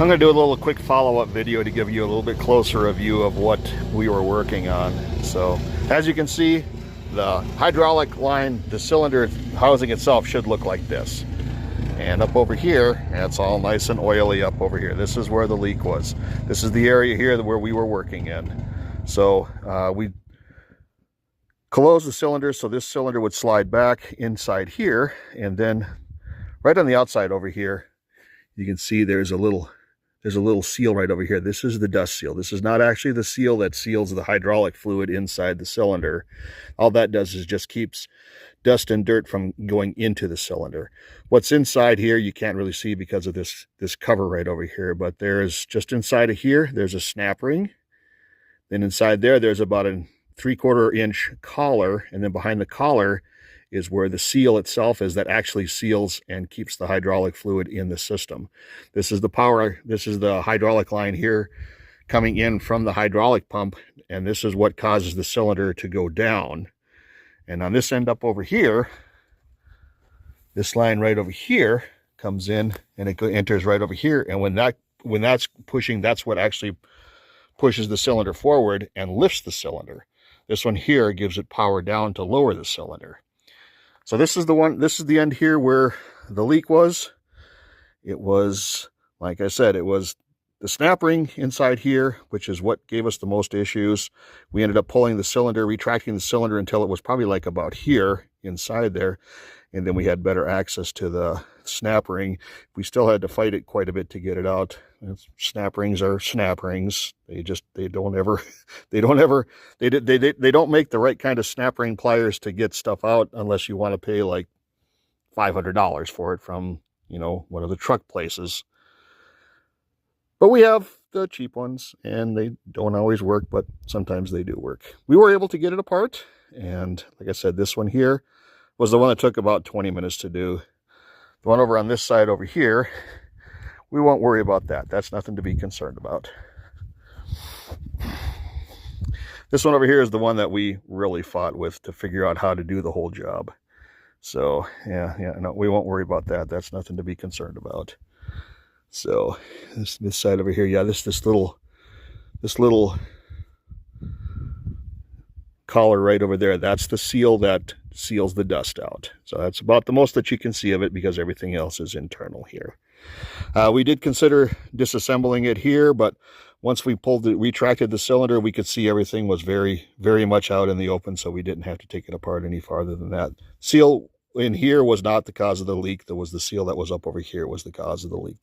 I'm going to do a little quick follow-up video to give you a little bit closer a view of what we were working on. So as you can see, the hydraulic line, the cylinder housing itself should look like this. And up over here, it's all nice and oily up over here. This is where the leak was. This is the area here where we were working in. So we closed the cylinder so this cylinder would slide back inside here, and then right on the outside over here, you can see there's a little seal right over here. This is the dust seal. This is not actually the seal that seals the hydraulic fluid inside the cylinder. All that does is just keeps dust and dirt from going into the cylinder. What's inside here you can't really see because of this cover right over here, but there's just inside of here, there's a snap ring. Then inside there's about a 3/4 inch collar, and then behind the collar is where the seal itself is that actually seals and keeps the hydraulic fluid in the system. This is the hydraulic line here coming in from the hydraulic pump, and this is what causes the cylinder to go down. And on this end up over here, this line right over here comes in and it enters right over here, and when that's pushing, that's what actually pushes the cylinder forward and lifts the cylinder. This one here gives it power down to lower the cylinder. So this is the end here where the leak was. It was, like I said, it was the snap ring inside here, which is what gave us the most issues. We ended up pulling the cylinder, retracting the cylinder until it was probably like about here inside there. And then we had better access to the snap ring. We still had to fight it quite a bit to get it out. Snap rings are snap rings. They don't make the right kind of snap ring pliers to get stuff out unless you want to pay like $500 for it from, one of the truck places. But we have the cheap ones, and they don't always work, but sometimes they do work. We were able to get it apart, and like I said, this one here was the one that took about 20 minutes to do. The one over on this side over here, we won't worry about that. That's nothing to be concerned about. This one over here is the one that we really fought with to figure out how to do the whole job. So yeah, no, we won't worry about that. That's nothing to be concerned about. So this side over here, yeah, this little collar right over there, that's the seal that seals the dust out. So that's about the most that you can see of it because everything else is internal here. We did consider disassembling it here, but once we retracted the cylinder, we could see everything was very, very much out in the open, so we didn't have to take it apart any farther than that. Seal in here was not the cause of the leak. There was the seal that was up over here was the cause of the leak.